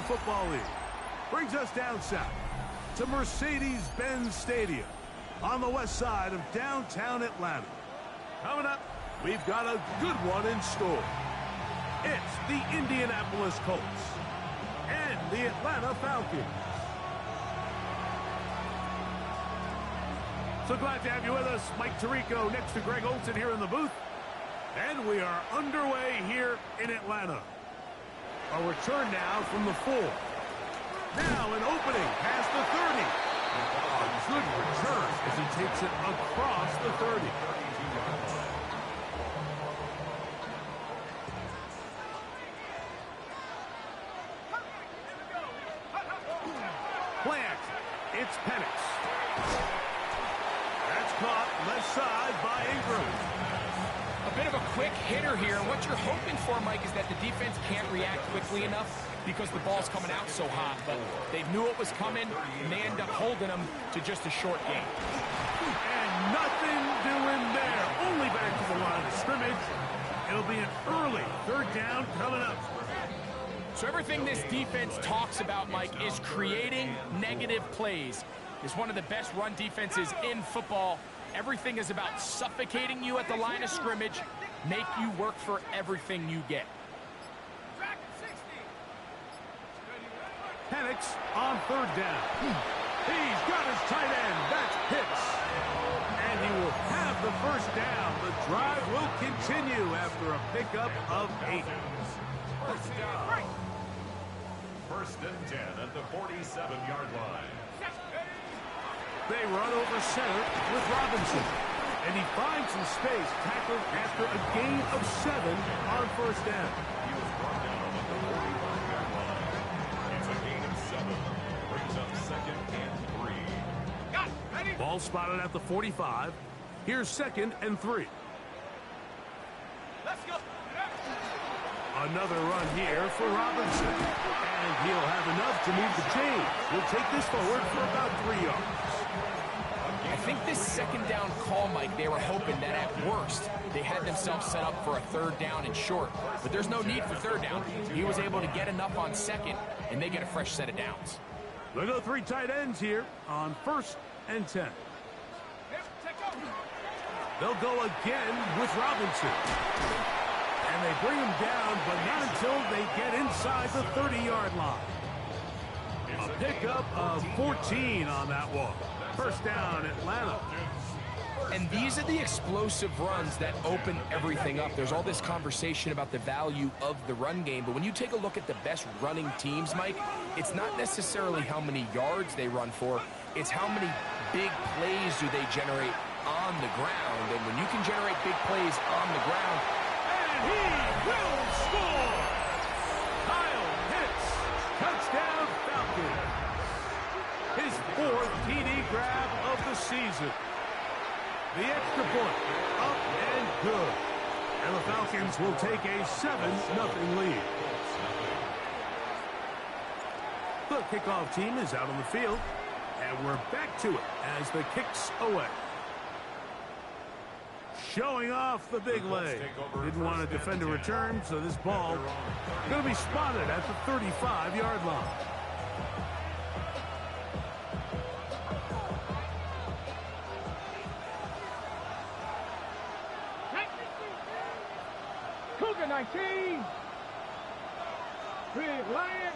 National Football League. Brings us down south to Mercedes-Benz Stadium on the west side of downtown Atlanta. Coming up, we've got a good one in store. It's the Indianapolis Colts and the Atlanta Falcons. So glad to have you with us. Mike Tirico next to Greg Olsen here in the booth. And we are underway here in Atlanta. A return now from the 4. Now an opening past the 30. A good return as he takes it across the 30. Play action. It's Penix. That's caught left side by Ingram. A bit of a quick hitter here, and what you're hoping for, Mike, is that the defense can't react quickly enough because the ball's coming out so hot. But they knew it was coming, and they end up holding them to just a short game. And nothing doing there. Only back to the line of scrimmage. It'll be an early 3rd down coming up. So everything this defense talks about, Mike, is creating negative plays. It's one of the best run defenses in football. Everything is about suffocating you at the line of scrimmage, make you work for everything you get. Penix on 3rd down. He's got his tight end. That's Pitts. And he will have the 1st down. The drive will continue after a pickup of 8. First and 10 at the 47-yard line. They run over center with Robinson. And he finds some space, tackled after a gain of 7 on 1st down. He was brought down at the 45-yard line. It's a gain of 7. Brings up 2nd and 3. Ball spotted at the 45. Here's 2nd and 3. Let's go. Another run here for Robinson. And he'll have enough to move the chain. He'll take this forward for about 3 yards. I think this 2nd down call, Mike, they were hoping that at worst they had themselves set up for a 3rd down and short. But there's no need for 3rd down. He was able to get enough on 2nd, and they get a fresh set of downs. They'll go 3 tight ends here on 1st and 10. They'll go again with Robinson. And they bring him down, but not until they get inside the 30-yard line. A pickup of 14 on that walk. 1st down, Atlanta. And these are the explosive runs that open everything up. There's all this conversation about the value of the run game, but when you take a look at the best running teams, Mike, it's not necessarily how many yards they run for, it's how many big plays do they generate on the ground. And when you can generate big plays on the ground, and he will score! Kyle Pitts, touchdown Falcons. His 4th TD grab of the season. The extra point, up and good. And the Falcons will take a 7-0 lead. The kickoff team is out on the field, and we're back to it as the kick's away. Showing off the big leg. Didn't want to defend a return, so this ball going to be spotted at the 35-yard line. Cougar 19. Big Lion.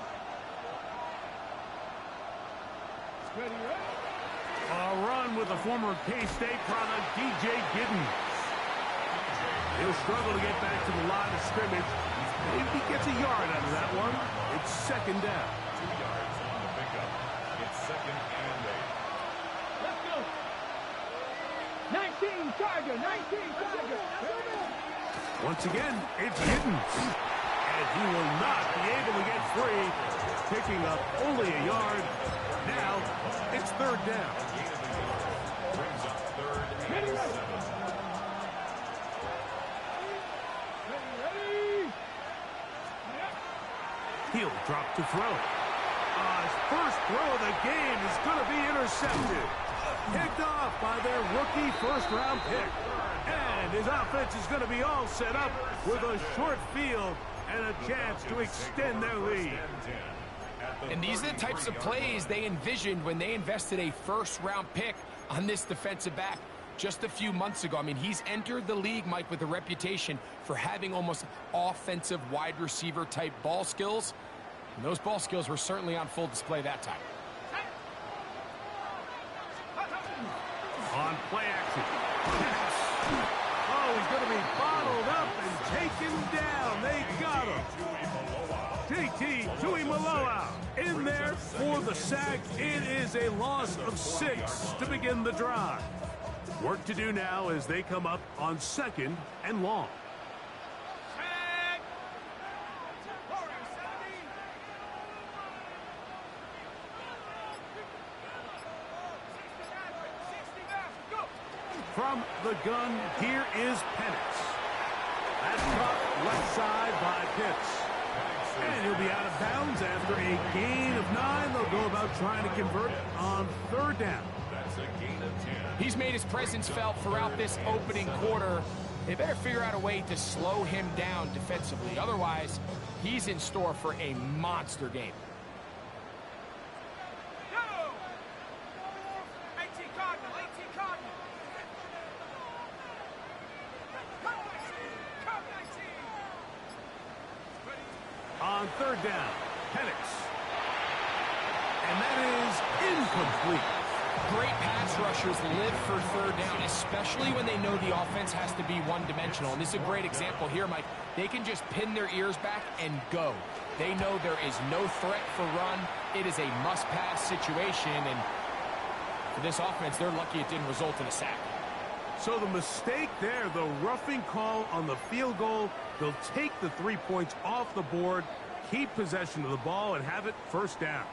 Ready, ready. A run with the former K-State product, DJ Giddens. He'll struggle to get back to the line of scrimmage. Maybe he gets a yard out of that one. It's 2nd down. 2 yards on the pickup. It's 2nd and 8. Let's go. 19 Tiger, 19 Tiger. Once again, it's Giddens. And he will not be able to get free, picking up only a yard. Now, it's 3rd down. Brings up 3rd and 7. He'll drop to throw. His first throw of the game is going to be intercepted. Picked off by their rookie 1st-round pick. And his offense is going to be all set up with a short field and a chance to extend their lead. And these are the types of plays they envisioned when they invested a first-round pick on this defensive back just a few months ago. I mean, he's entered the league, Mike, with a reputation for having almost offensive wide receiver type ball skills. And those ball skills were certainly on full display that time. On play action. Oh, he's going to be bottled up and taken down. They got him. JT Tuimoloau in there for the sack. It is a loss of 6 to begin the drive. Work to do now as they come up on 2nd and long. From the gun, here is Penix. That's caught left side by Pitts. And he'll be out of bounds after a gain of 9. They'll go about trying to convert on 3rd down. That's a gain of 10. He's made his presence felt throughout this opening quarter. They better figure out a way to slow him down defensively. Otherwise, he's in store for a monster game. On 3rd down, Penix. And that is incomplete. Great pass rushers live for 3rd down, especially when they know the offense has to be one-dimensional. And this is a great example here, Mike. They can just pin their ears back and go. They know there is no threat for run. It is a must-pass situation. And for this offense, they're lucky it didn't result in a sack. So the mistake there, the roughing call on the field goal, they'll take the 3 points off the board, keep possession of the ball, and have it 1st down.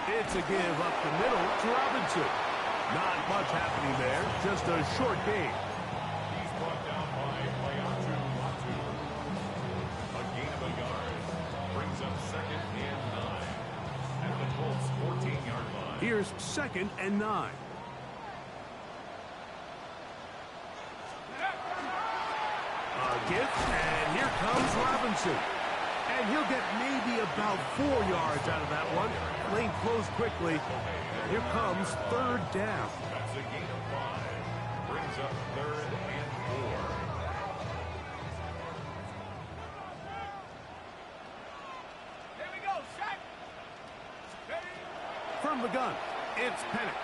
It's a give up the middle to Robinson. Not much happening there, just a short gain. He's brought down by R2G Falcons. A gain of a yard. Brings up 2nd and 9. At the Colts 14-yard line. Here's 2nd and 9. A gift, and here comes Robinson. And he'll get maybe about 4 yards out of that one. Lane closed quickly. Here comes 3rd down. That's a gain of 5. Brings up 3rd and 4. Here we go, Shaq. From the gun, it's Penix.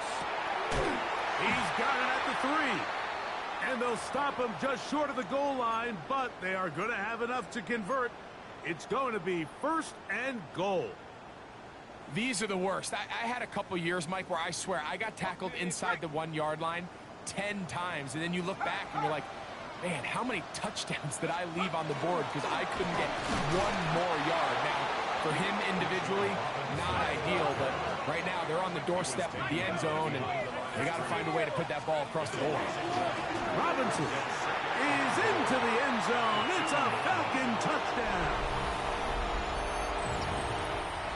He's got it at the 3. And they'll stop him just short of the goal line, but they are going to have enough to convert. It's going to be 1st and goal. These are the worst. I had a couple years, Mike, where I swear I got tackled inside the 1-yard line 10 times. And then you look back and you're like, man, how many touchdowns did I leave on the board because I couldn't get 1 more yard. Now, for him individually, not ideal, but right now they're on the doorstep of the end zone, and they got to find a way to put that ball across the goal. Robinson is into the end zone. It's a Falcon touchdown.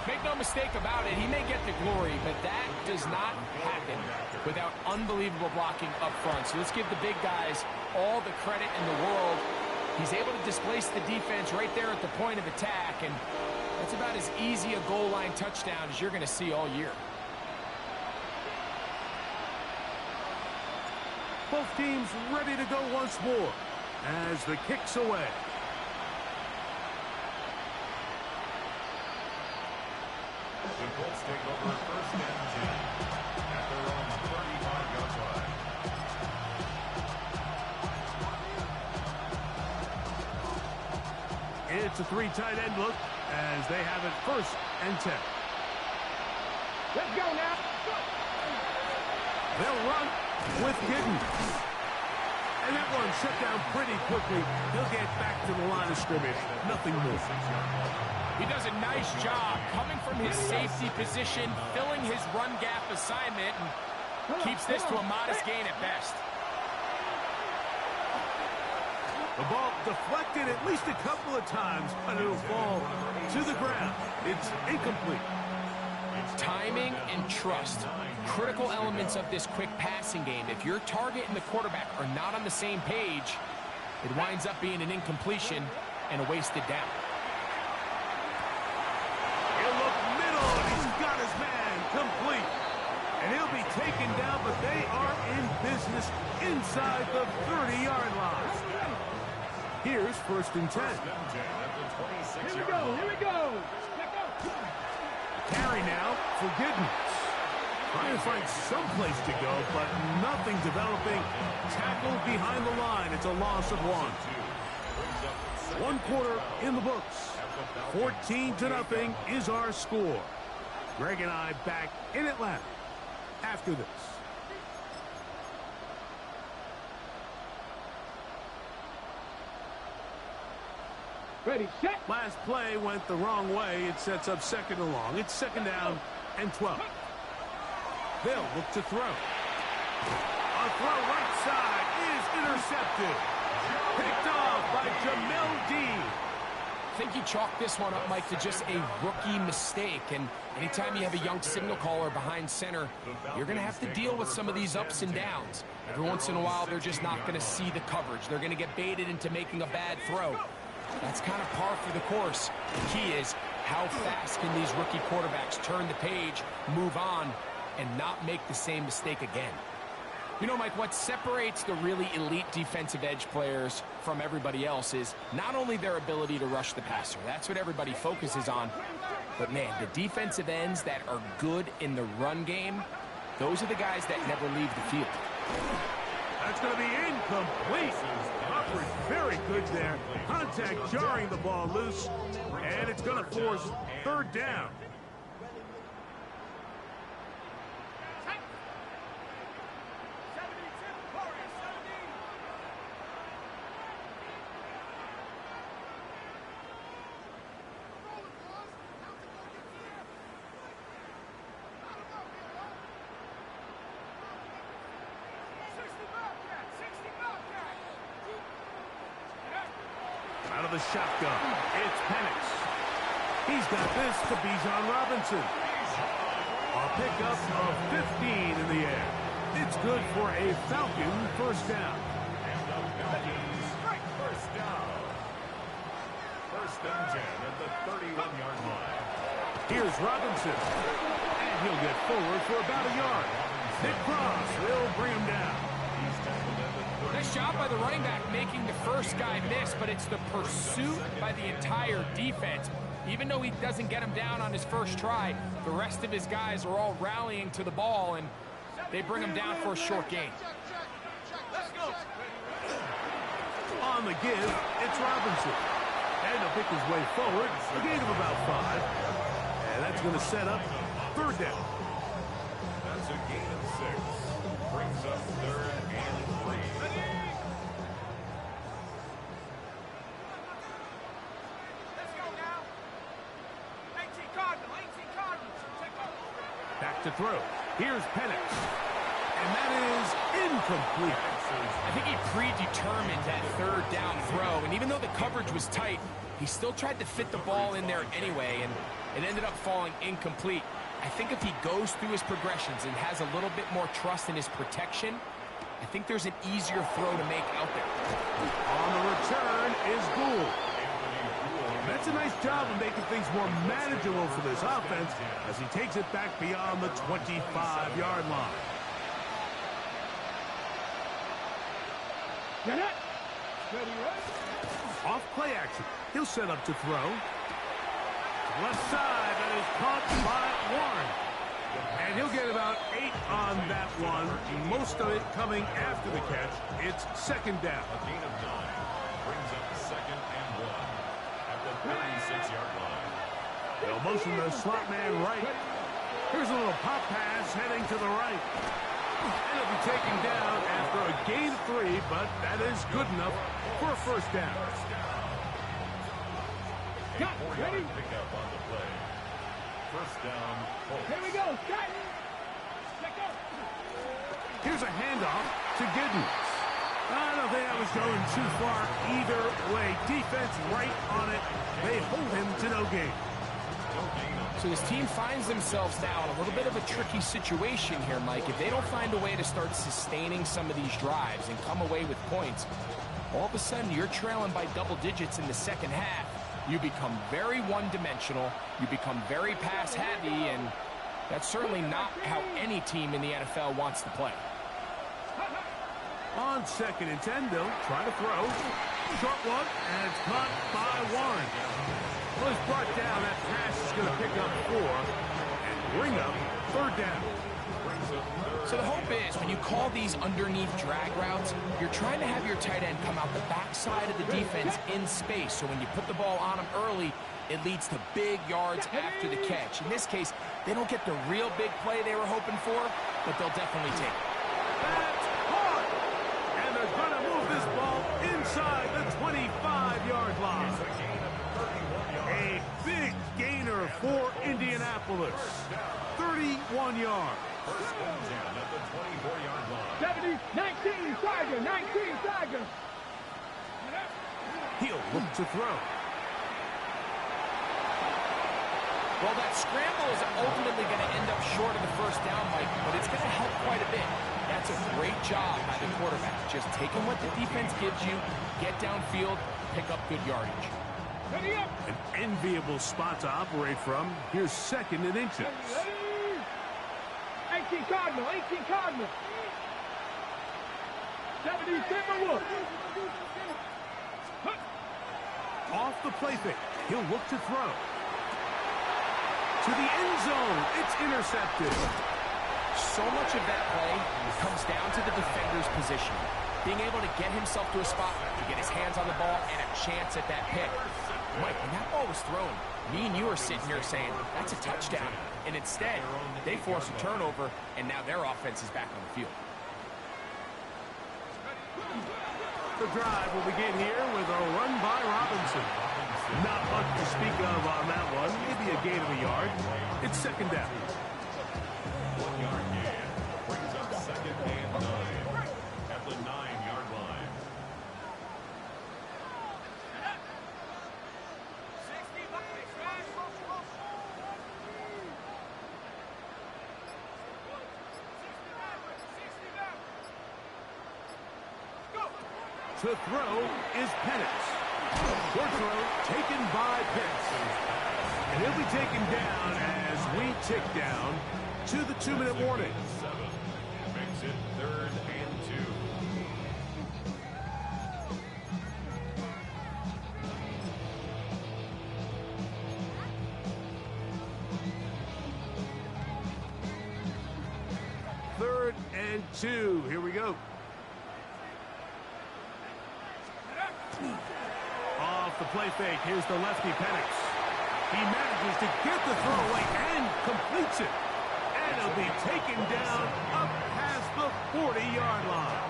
Make no mistake about it, he may get the glory, but that does not happen without unbelievable blocking up front. So let's give the big guys all the credit in the world. He's able to displace the defense right there at the point of attack, and that's about as easy a goal line touchdown as you're going to see all year. Both teams ready to go once more as the kick's away. The Colts take over 1st and 10 at their own 35-yard line. It's a 3 tight end look as they have it 1st and 10. Let's go now. They'll run with Giddens. And that one shut down pretty quickly. He'll get back to the line of scrimmage. Nothing more. He does a nice job coming from his safety position, filling his run gap assignment, and keeps this to a modest gain at best. The ball deflected at least a couple of times, but it'll fall to the ground. It's incomplete. Timing and trust, critical elements of this quick passing game. If your target and the quarterback are not on the same page, it winds up being an incompletion. and a wasted down. He'll look middle, and he's got his man complete. And he'll be taken down, but they are in business inside the 30-yard line. Here's 1st and 10. Here we go. Carry now for Giddens. Trying to find some place to go, but nothing developing. Tackled behind the line. It's a loss of 1. 1 quarter in the books. 14-0 is our score. Greg and I back in Atlanta after this. Ready, set. Last play went the wrong way. It sets up 2nd and long. It's 2nd down and 12. They'll look to throw. A throw right side is intercepted. Picked off by Jamel Dean. I think you chalk this one up, Mike, to just a rookie mistake. And anytime you have a young signal caller behind center, you're going to have to deal with some of these ups and downs. Every once in a while, they're just not going to see the coverage. They're going to get baited into making a bad throw. That's kind of par for the course. The key is, how fast can these rookie quarterbacks turn the page, move on, and not make the same mistake again? You know, Mike, what separates the really elite defensive edge players from everybody else is not only their ability to rush the passer. That's what everybody focuses on. But, man, the defensive ends that are good in the run game, those are the guys that never leave the field. That's going to be incomplete. Coverage very good there. Contact jarring the ball loose. And it's going to force 3rd down. Out of the shotgun, it's Penix. He's got this to Bijan Robinson. A pickup of 15 in the air. It's good for a Falcon 1st down. And the Falcons, 1st down. 1st and 10 at the 31-yard line. Here's Robinson. And he'll get forward for about a yard. Nick Cross will bring him down. Nice job by the running back making the first guy miss, but it's the pursuit by the entire defense. Even though he doesn't get him down on his first try, the rest of his guys are all rallying to the ball, and they bring him down for a short gain. On the give, it's Robinson. And he'll pick his way forward, a gain of about 5. And that's going to set up 3rd down. That's a gain of 6. Brings up 3rd and 3. Back to throw. Here's Penix. And that is incomplete. I think he predetermined that 3rd down throw, and even though the coverage was tight, he still tried to fit the ball in there anyway, and it ended up falling incomplete. I think if he goes through his progressions and has a little bit more trust in his protection, I think there's an easier throw to make out there. On the return is Gould. That's a nice job of making things more manageable for this offense as he takes it back beyond the 25-yard line. Get it. Ready, right? Off play action. He'll set up to throw. Left side, that is caught by Warren. And he'll get about 8 on that one. Most of it coming after the catch. It's 2nd down. A gain of 9 brings up 2nd and 1 at the 36-yard line. They'll motion the slot man right. Here's a little pop pass heading to the right. And it'll be taken down after a gain of 3, but that is good enough for a 1st down. A 4-yard pickup on the play. 1st down. Here we go. Set. Let go. Here's a handoff to Giddens. I don't think that was going too far either way. Defense right on it. They hold him to no gain. So this team finds themselves now in a little bit of a tricky situation here, Mike. If they don't find a way to start sustaining some of these drives and come away with points, all of a sudden you're trailing by double digits in the second half. You become very one-dimensional, you become very pass-heavy, and that's certainly not how any team in the NFL wants to play. On 2nd and 10, they'll try to throw. Short one, and it's caught by Warren. Well, he's brought down. That pass is going to pick up 4 and bring up 3rd down. So the hope is, when you call these underneath drag routes, you're trying to have your tight end come out the backside of the defense in space. So when you put the ball on him early, it leads to big yards after the catch. In this case, they don't get the real big play they were hoping for, but they'll definitely take it. That's caught! And they're going to move this ball inside the 25-yard line. A big gainer for Indianapolis. 31 yards. 70, 19, Tiger, 19, Tiger. He'll look to throw. Well, that scramble is ultimately going to end up short of the first down, Mike, but it's going to help quite a bit. That's a great job by the quarterback. Just taking what the defense gives you, get downfield, pick up good yardage. An enviable spot to operate from. Here's 2nd and inches. 18 Cardinal, 18 Cardinal. 70 Timberwolves. Off the play fake. He'll look to throw. To the end zone. It's intercepted. So much of that play comes down to the defender's position. Being able to get himself to a spot to get his hands on the ball and a chance at that pick. Mike, when that ball was thrown, me and you are sitting here saying, that's a touchdown. And instead, they force a turnover, and now their offense is back on the field. The drive will begin here with a run by Robinson. Not much to speak of on that one. Maybe a gain of a yard. It's 2nd down. 1 yard gain. Brings up 2nd and 9 at the 9-yard line. To throw is Penix. Short throw taken by Pitts. And he'll be taken down as we tick down to the 2-minute warning. 7 makes it 3rd and 2. 3rd and 2. Here we go. Off the play fake, here's the lefty Penix. He manages to get the throw away and completes it. And he'll be taken down up past the 40-yard line.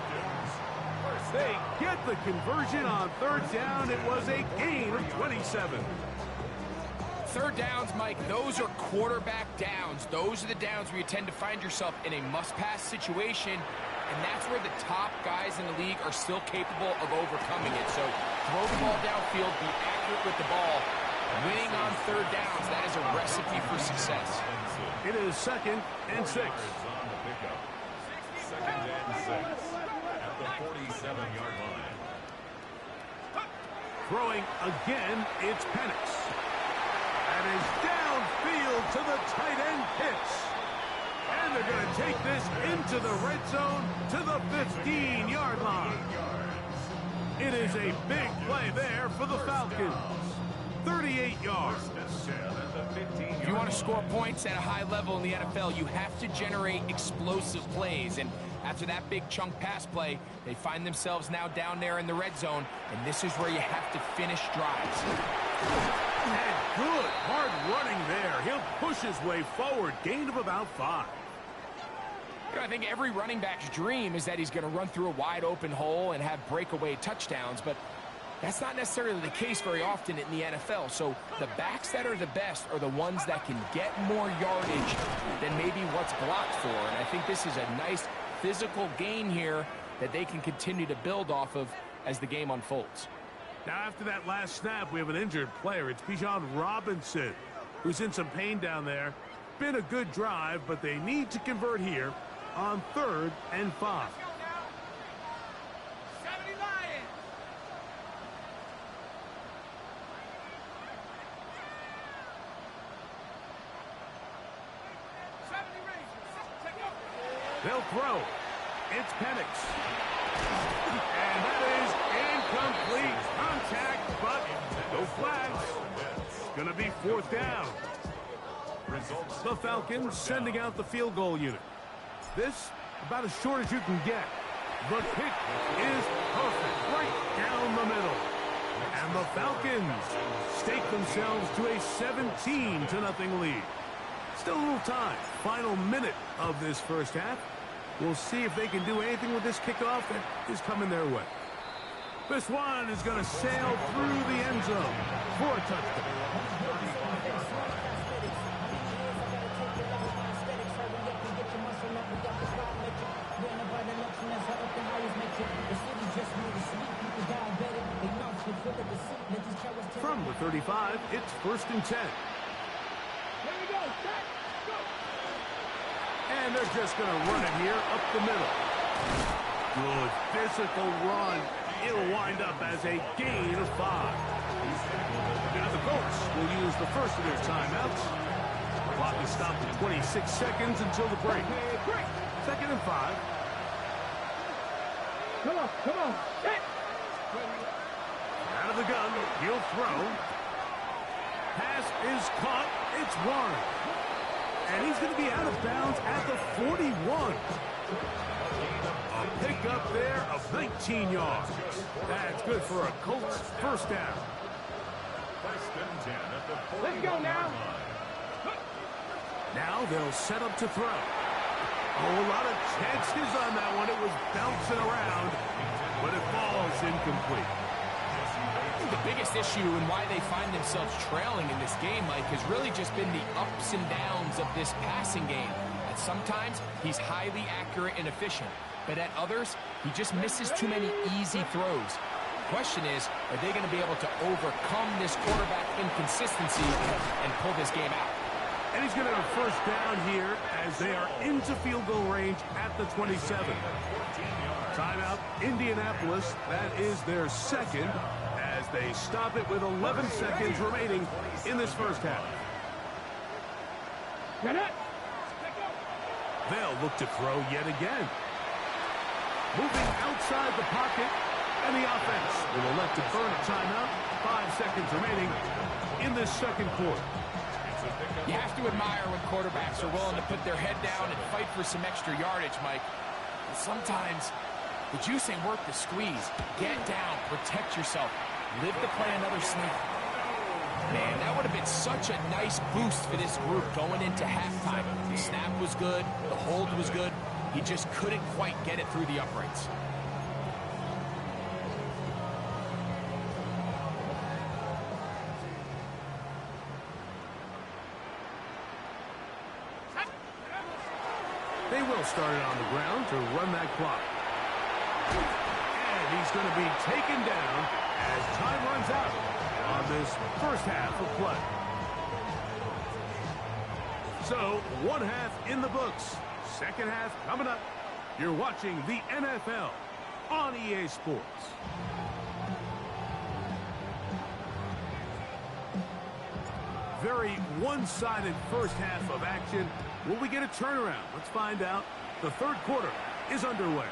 They get the conversion on 3rd down. It was a gain of 27. 3rd downs, Mike, those are quarterback downs. Those are the downs where you tend to find yourself in a must-pass situation. And that's where the top guys in the league are still capable of overcoming it. So throw the ball downfield, be accurate with the ball. Winning on 3rd downs, that is a recipe for success. It is 2nd and 6. 2nd and 6 at the 47-yard line. Throwing again, it's Penix. And is downfield to the tight end Pitts. And they're going to take this into the red zone to the 15-yard line. It is a big play there for the Falcons. 38 yards. If you want to score points at a high level in the NFL, you have to generate explosive plays. And after that big chunk pass play, they find themselves now down there in the red zone. And this is where you have to finish drives. And good hard running there. He'll push his way forward. Gain of about 5. You know, I think every running back's dream is that he's going to run through a wide open hole and have breakaway touchdowns, but that's not necessarily the case very often in the NFL. So the backs that are the best are the ones that can get more yardage than maybe what's blocked for. And I think this is a nice physical gain here that they can continue to build off of as the game unfolds. Now, after that last snap, we have an injured player. It's Bijan Robinson, who's in some pain down there. Been a good drive, but they need to convert here on 3rd and 5. They'll throw. It's Penix. And that is incomplete. Contact, but no flags. It's going to be 4th down. The Falcons sending out the field goal unit. This, about as short as you can get. The kick is perfect, right down the middle. And the Falcons stake themselves to a 17-0 lead. Still a little time. Final minute of this first half. We'll see if they can do anything with this kickoff that is coming their way. This one is going to sail through the end zone for a touchdown. From the 35, it's 1st and 10. Here we go. Set. Go. And they're just going to run it here up the middle. Good physical run. It'll wind up as a gain of 5. Now the Colts will use the first of their timeouts. The clock is stopped at 26 seconds until the break. 2nd and 5. Come on. Come on. Set. Out of the gun, he'll throw. Pass is caught. It's Warren. And he's going to be out of bounds at the 41. A pickup there of 19 yards. That's good for a Colts first down. Let's go now. Now they'll set up to throw. Oh, a lot of chances on that one. It was bouncing around, but it falls incomplete. The biggest issue and why they find themselves trailing in this game, Mike, has really just been the ups and downs of this passing game. And sometimes he's highly accurate and efficient, but at others, he just misses too many easy throws. The question is, are they going to be able to overcome this quarterback inconsistency and pull this game out? And he's going to have a first down here as they are into field goal range at the 27. Timeout, Indianapolis. That is their second as they stop it with 11 seconds remaining in this first half. They'll look to throw yet again. Moving outside the pocket, and the offense will elect to burn a timeout. 5 seconds remaining in this second quarter. You have to admire when quarterbacks are willing to put their head down and fight for some extra yardage, Mike. But sometimes the juice ain't worth the squeeze. Get down, protect yourself, live to play another snap. Man, that would have been such a nice boost for this group going into halftime. The snap was good, the hold was good. He just couldn't quite get it through the uprights. They will start it on the ground to run that clock. And he's going to be taken down as time runs out on this first half of play. So, one half in the books. Second half coming up. You're watching the NFL on EA Sports. Very one-sided first half of action. Will we get a turnaround? Let's find out. The third quarter is underway.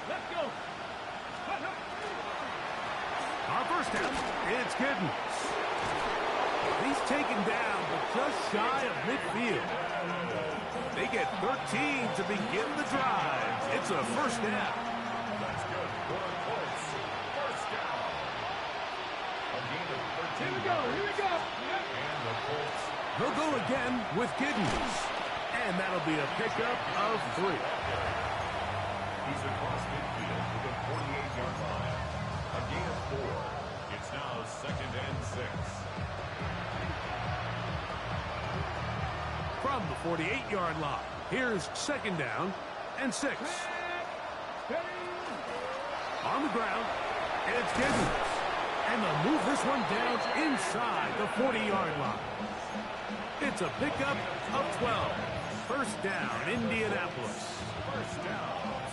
Let's go. Our first down, it's Giddens. He's taken down, but just shy of midfield. They get 13 to begin the drive. It's a first down. That's good for the Colts. First down. A gain of 13. Here we go. Here we go. And the Colts. They'll go again with Giddens. And that'll be a pickup of 3. He's across midfield to the 48-yard line. A gain of 4. It's now 2nd and 6. From the 48-yard line, here's 2nd down and 6. On the ground, it's Giddens. And they'll move this one down inside the 40-yard line. It's a pickup of 12. First down, Indianapolis.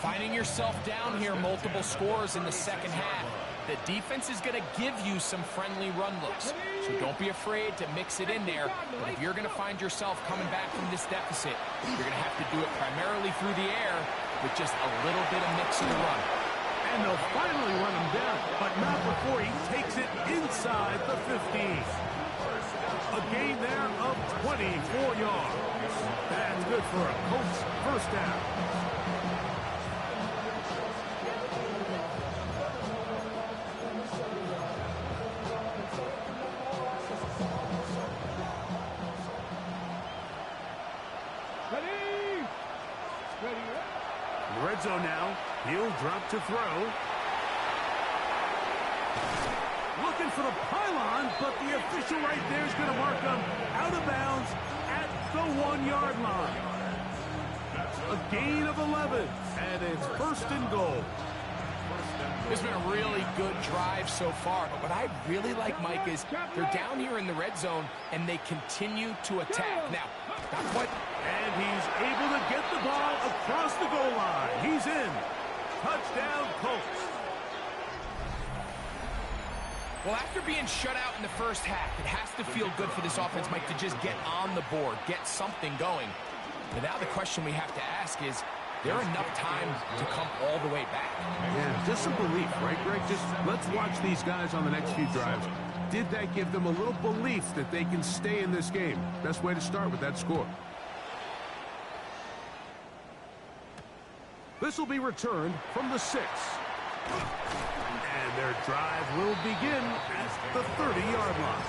Finding yourself down here, multiple scores in the second half. The defense is going to give you some friendly run looks, so don't be afraid to mix it in there. But if you're going to find yourself coming back from this deficit, you're going to have to do it primarily through the air with just a little bit of mix of the run. And they'll finally run him down, but not before he takes it inside the 15. A gain there of 24 yards. That's good for a Colts first down. In the red zone now, he'll drop to throw. Looking for the pylon, but the official right there is going to mark him out of bounds at the 1-yard line. A gain of 11, and it's first and goal. It's been a really good drive so far, but what I really like, Mike, is they're down here in the red zone, and they continue to attack. Now, not quite. And he's able to get the ball across the goal line. He's in. Touchdown, Colts. Well, after being shut out in the first half, it has to feel good for this offense, Mike, to just get on the board, get something going. But now the question we have to ask is, there enough time to come all the way back? Yeah, just some belief, right, Greg? Just let's watch these guys on the next few drives. Did that give them a little belief that they can stay in this game? Best way to start with that score. This will be returned from the 6. And their drive will begin at the 30-yard line.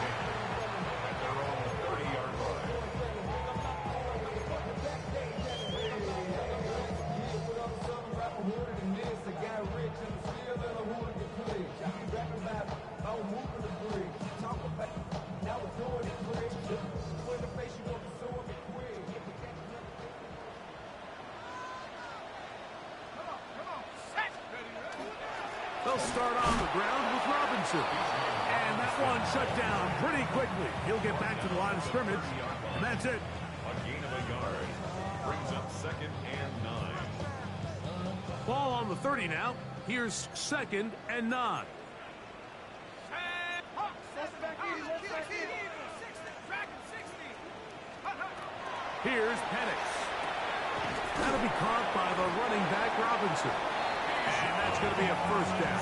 They'll start on the ground with Robinson. And that one shut down pretty quickly. He'll get back to the line of scrimmage, and that's it. A gain of a yard. Brings up second and 9. Ball on the 30 now. Here's second and 9. Here's Penix. That'll be caught by the running back, Robinson. And that's going to be a first down.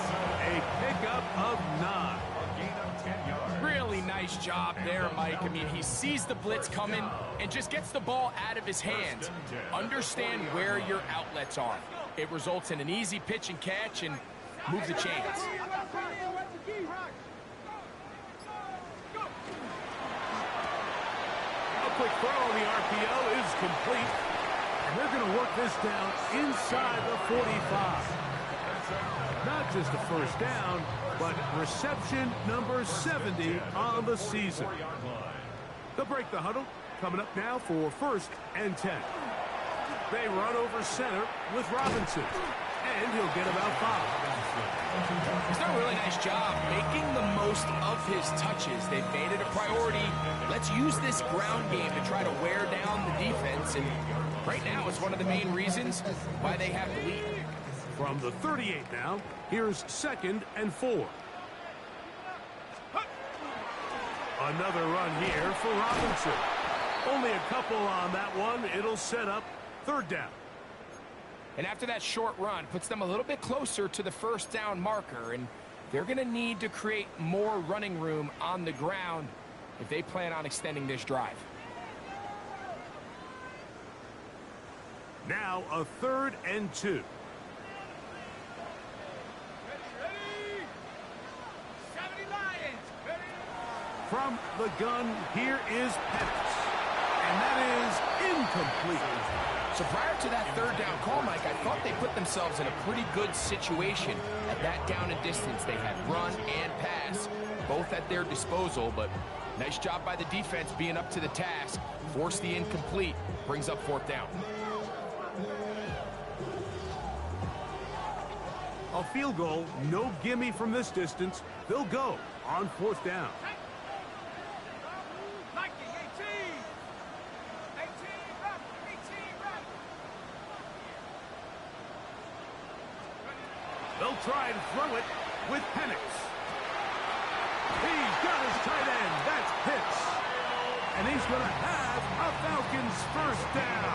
A pickup of 9. A gain of 10 yards. Really nice job there, Mike. I mean, he sees the blitz coming and just gets the ball out of his hands. Understand where your outlets are. It results in an easy pitch and catch and move the chains. A quick throw on the RPO is complete. And they're going to work this down inside the 45. Not just a first down, but reception number 70 on the season. They'll break the huddle. Coming up now for first and 10. They run over center with Robinson. And he'll get about 5. He's done a really nice job making the most of his touches. They've made it a priority. Let's use this ground game to try to wear down the defense. And right now it's one of the main reasons why they have the lead. From the 38 now, here's second and 4. Another run here for Robinson. Only a couple on that one. It'll set up third down. And after that short run, puts them a little bit closer to the first down marker. And they're going to need to create more running room on the ground if they plan on extending this drive. Now a third and 2. From the gun, here is Penix. And that is incomplete. So prior to that third down call, Mike, I thought they put themselves in a pretty good situation at that down and distance. They had run and pass, both at their disposal, but nice job by the defense being up to the task. Force the incomplete, brings up fourth down. A field goal, no gimme from this distance. They'll go on fourth down. He'll try and throw it with Penix. He's got his tight end. That's Pitts. And he's going to have a Falcons first down.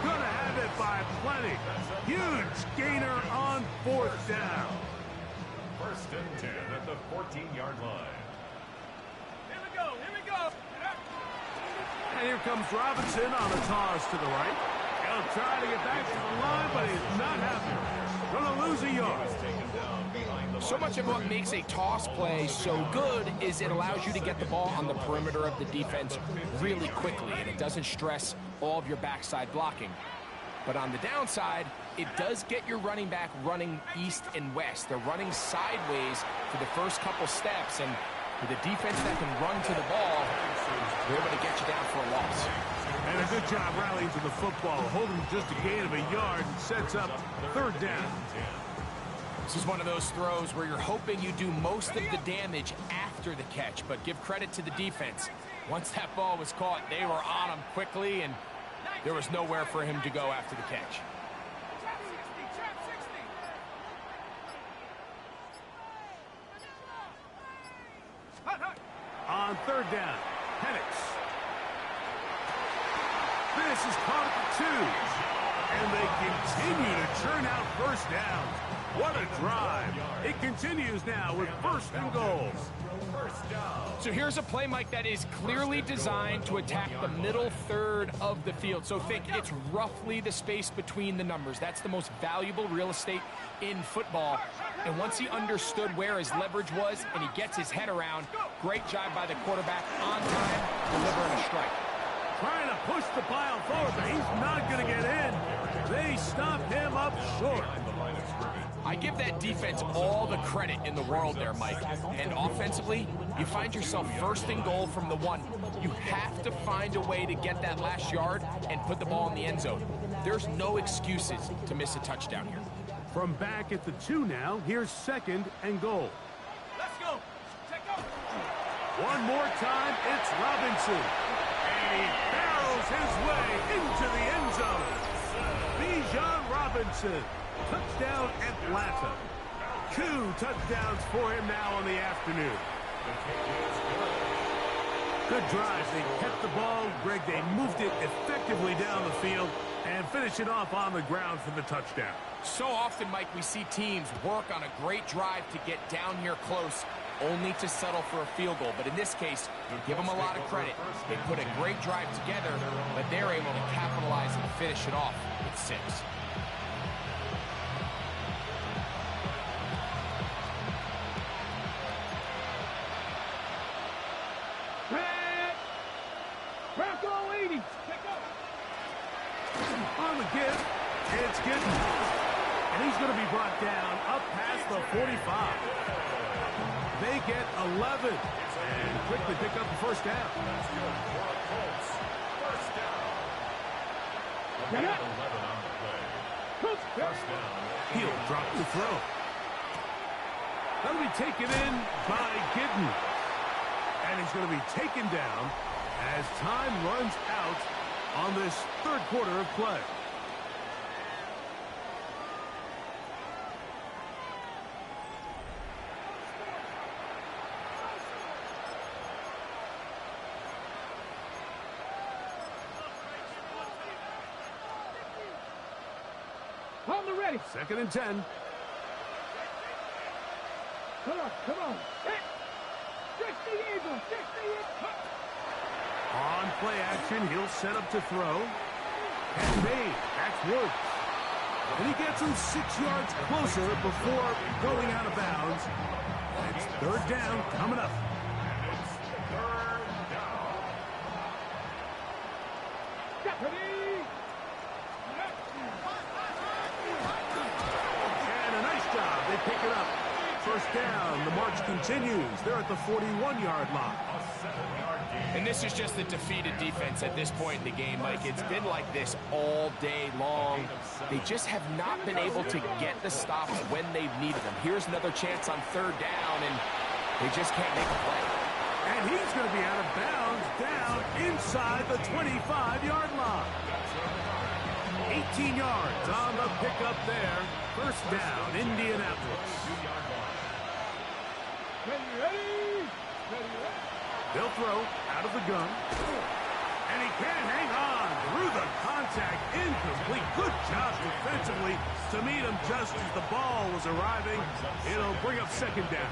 Going to have it by plenty. Huge gainer on fourth down. First and 10 at the 14-yard line. Here we go. Here we go. And here comes Robinson on a toss to the right. He'll try to get back to the line, but he's not happy. Going to lose a yard. So much of what makes a toss play so good is it allows you to get the ball on the perimeter of the defense really quickly, and it doesn't stress all of your backside blocking. But on the downside, it does get your running back running east and west. They're running sideways for the first couple steps, and with a defense that can run to the ball, they're able to get you down for a loss. And a good job rallying to the football, holding just a gain of a yard and sets up third down. This is one of those throws where you're hoping you do most of the damage after the catch, but give credit to the defense. Once that ball was caught, they were on him quickly, and there was nowhere for him to go after the catch. On third down, Penix. This is caught at the 2. And they continue to churn out first downs. What a drive. It continues now with first and goal. So here's a play, Mike, that is clearly designed to attack the middle third of the field. So think it's roughly the space between the numbers. That's the most valuable real estate in football. And once he understood where his leverage was and he gets his head around, great job by the quarterback on time, delivering a strike. Trying to push the pile forward, but he's not going to get in. They stop him up short. I give that defense all the credit in the world there, Mike. And offensively, you find yourself first and goal from the 1. You have to find a way to get that last yard and put the ball in the end zone. There's no excuses to miss a touchdown here. From back at the 2 now, here's second and goal. Let's go. Take off. One more time, it's Robinson. And he barrels his way into the end zone. Bijan Robinson. Touchdown, Atlanta. 2 touchdowns for him now on the afternoon. Good drive. They kept the ball. Greg, they moved it effectively down the field and finish it off on the ground for the touchdown. So often, Mike, we see teams work on a great drive to get down here close, only to settle for a field goal. But in this case, give them a lot of credit. They put a great drive together, but they're able to capitalize and finish it off with 6. Bronco 80. Take off. On the give, it's Gittin. And he's going to be brought down up past the 45. They get 11 and quickly pick up the first down. Get up. He'll drop the throw. That'll be taken in by Gittin. And he's going to be taken down as time runs out on this third quarter of play. On the ready. Second and 10. Come on. Hit. 60 Eagles. 60 Eagles. On play action, he'll set up to throw. And made. That's Woods. And he gets him 6 yards closer before going out of bounds. It's third down coming up. Deputy. And a nice job. They pick it up. First down. The march continues. They're at the 41-yard line. And this is just the defeated defense at this point in the game, Mike. It's been like this all day long. They just have not been able to get the stops when they've needed them. Here's another chance on third down, and they just can't make a play. And he's going to be out of bounds down inside the 25-yard line. 18 yards on the pickup there. First down, Indianapolis. Ready. They'll throw out of the gun. And he can't hang on through the contact. Incomplete. Good job defensively to meet him just as the ball was arriving. It'll bring up second down.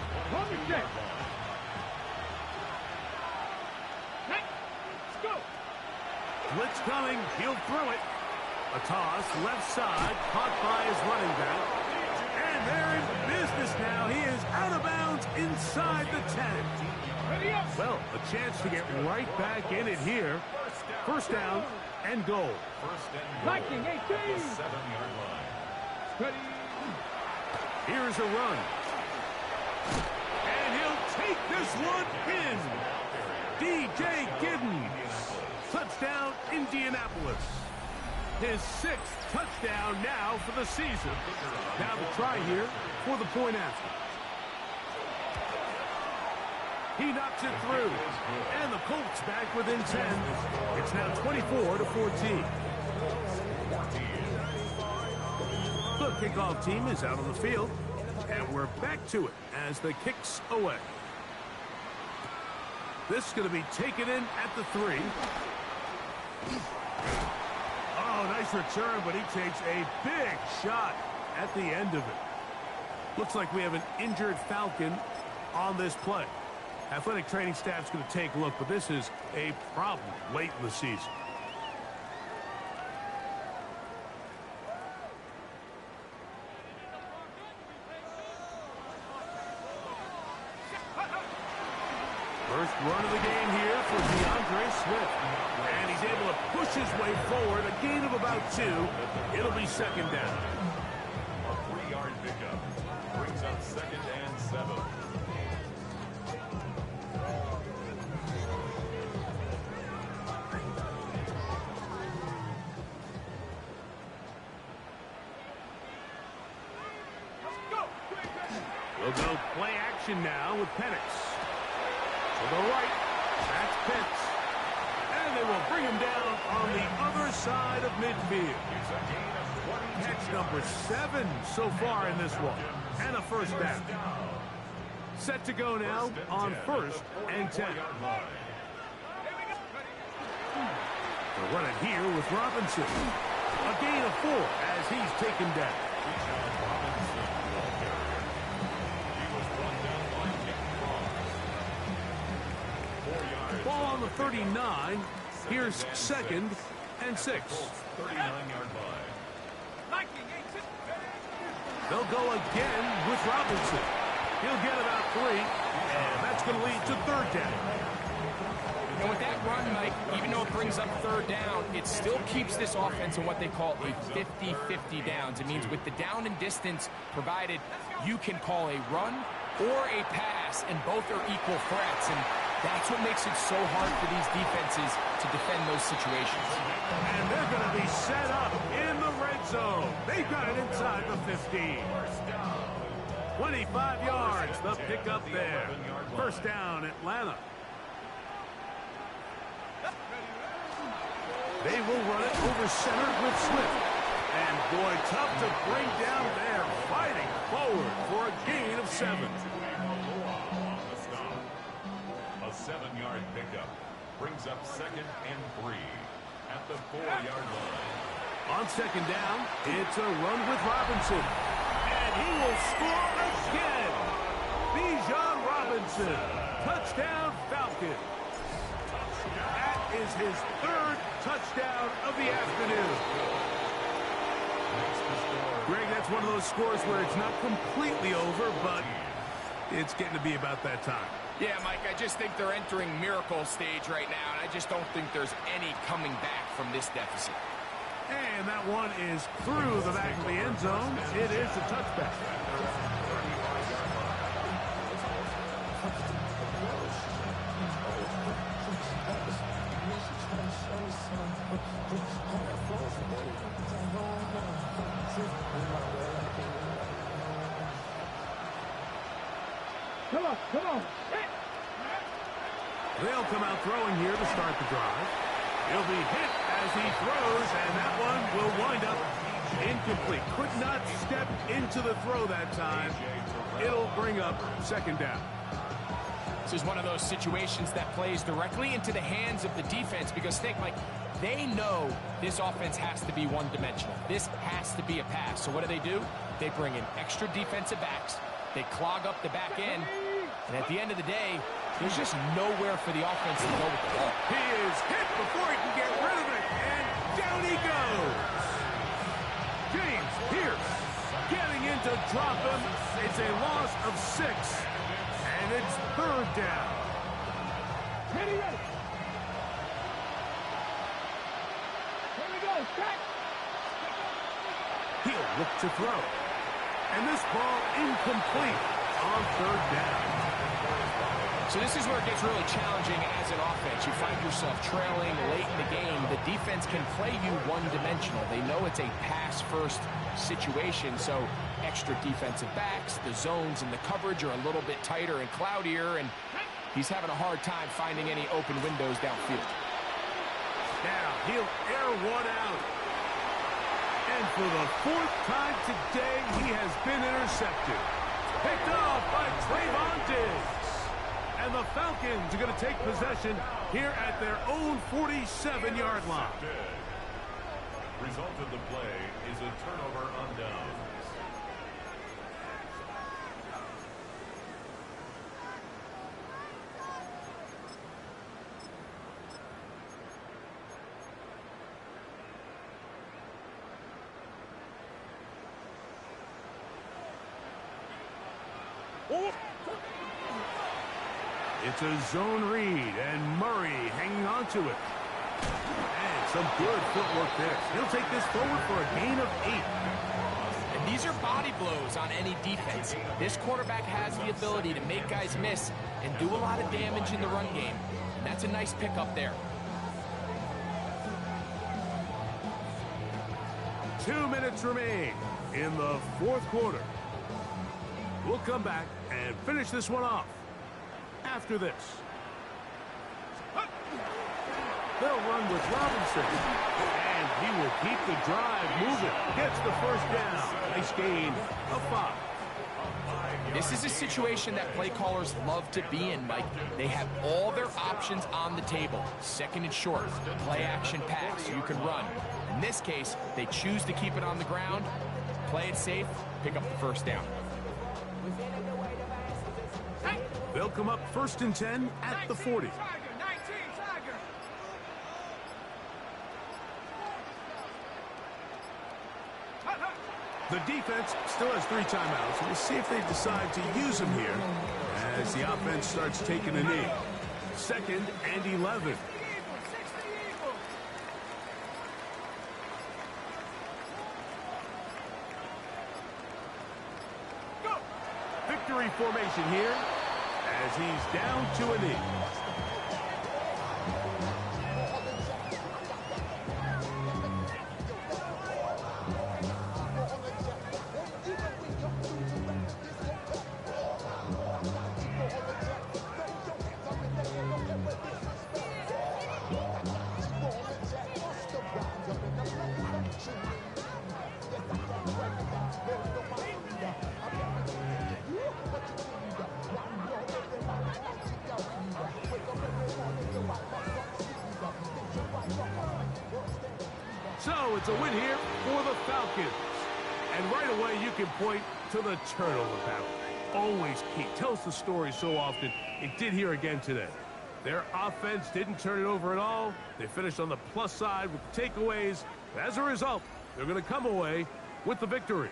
Let's go. Blitz coming. He'll throw it. A toss, left side, caught by his running back. And they're in business now. He is out of bounds inside the 10. Ready up. Well, a chance to get right back in it here. First down and goal. First and goal. Viking 18. At the 7-yard line. Ready. Here's a run. And he'll take this one in. DJ Giddens. Touchdown, Indianapolis. His 6th touchdown now for the season. Now the try here for the point after. He knocks it through. And the Colts back within 10. It's now 24-14. The kickoff team is out on the field. And we're back to it as the kick's away. This is going to be taken in at the 3. Oh, nice return, but he takes a big shot at the end of it. Looks like we have an injured Falcon on this play. Athletic training staff's going to take a look, but this is a problem late in the season. First run of the game here for DeAndre Swift. And he's able to push his way forward. A gain of about 2. It'll be second down. A 3-yard pickup brings up second and 7. We'll go play action now with Penix. To the right, that's Pitts. And they will bring him down on the other side of midfield. Catch number 7 so far in this one. And a first down. Set to go now on first and 10. They'll run it here with Robinson. A gain of 4 as he's taken down. Ball on the 39. Here's second and 6. 39-yard line. They'll go again with Robinson. He'll get about 3, and that's going to lead to third down. And with that run, Mike, even though it brings up third down, it still keeps this offense in what they call a 50-50 downs. It means with the down and distance provided, you can call a run or a pass, and both are equal threats. And that's what makes it so hard for these defenses to defend those situations. And they're going to be set up in the red zone. They've got it inside the 15. 25 yards, the pickup there. First down, Atlanta. They will run it over center with Swift. And boy, tough to bring down there. Fighting forward for a gain of 7. A 7-yard pickup brings up second and 3 at the 4-yard line. On second down, it's a run with Robinson. And he will score again. Bijan Robinson. Touchdown, Falcons. That is his 3rd touchdown of the afternoon. Greg, that's one of those scores where it's not completely over, but it's getting to be about that time. Yeah, Mike, I just think they're entering miracle stage right now, and I just don't think there's any coming back from this deficit. And that one is through the back of the end zone. It is a touchback. Come on. They'll come out throwing here to start the drive. He'll be hit as he throws, and that one will wind up incomplete. Could not step into the throw that time. It'll bring up second down. This is one of those situations that plays directly into the hands of the defense because think, Mike, they know this offense has to be one-dimensional. This has to be a pass. So what do? They bring in extra defensive backs. They clog up the back end. And at the end of the day, there's just nowhere for the offense to go with the ball. He is hit before he can get rid of it, and down he goes. James Pierce getting in to drop him. It's a loss of 6, and it's third down. Ready. Here we go. Check. He'll look to throw. And this ball incomplete on third down. So this is where it gets really challenging as an offense. You find yourself trailing late in the game. The defense can play you one-dimensional. They know it's a pass-first situation, so extra defensive backs, the zones and the coverage are a little bit tighter and cloudier, and he's having a hard time finding any open windows downfield. Now he'll air one out. And for the 4th time today, he has been intercepted. Picked off by Trayvon Diggs. And the Falcons are going to take possession here at their own 47-yard line. Result of the play is a turnover on downs. It's a zone read, and Murray hanging on to it. And some good footwork there. He'll take this forward for a gain of 8. And these are body blows on any defense. This quarterback has the ability to make guys miss and do a lot of damage in the run game. And that's a nice pickup there. 2 minutes remain in the 4th quarter. We'll come back and finish this one off after this. They'll run with Robinson, and he will keep the drive moving. Gets the first down. Nice gain of 5. This is a situation that play callers love to be in, Mike. They have all their options on the table. Second and short, play action pass, you can run. In this case, they choose to keep it on the ground, play it safe, pick up the first down. They'll come up 1st and 10 at the 40. The defense still has 3 timeouts. We'll see if they decide to use them here as the offense starts taking a knee. 2nd and 11. Victory formation here as he's down to a knee. So it's a win here for the Falcons. And right away you can point to the turnover battle. Always key. Tells the story so often. It did here again today. Their offense didn't turn it over at all. They finished on the plus side with the takeaways. As a result, they're going to come away with the victory.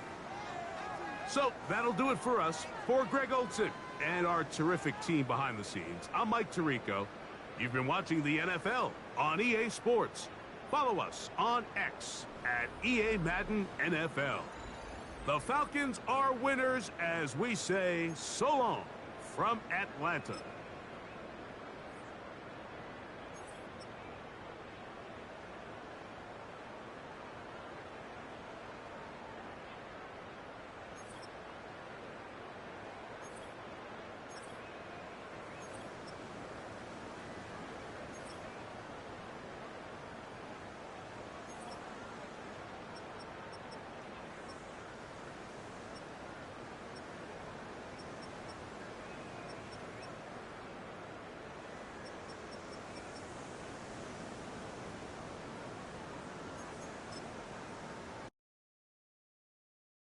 So that'll do it for us. For Greg Olson and our terrific team behind the scenes, I'm Mike Tirico. You've been watching the NFL on EA Sports. Follow us on X at EA Madden NFL. The Falcons are winners as we say so long from Atlanta.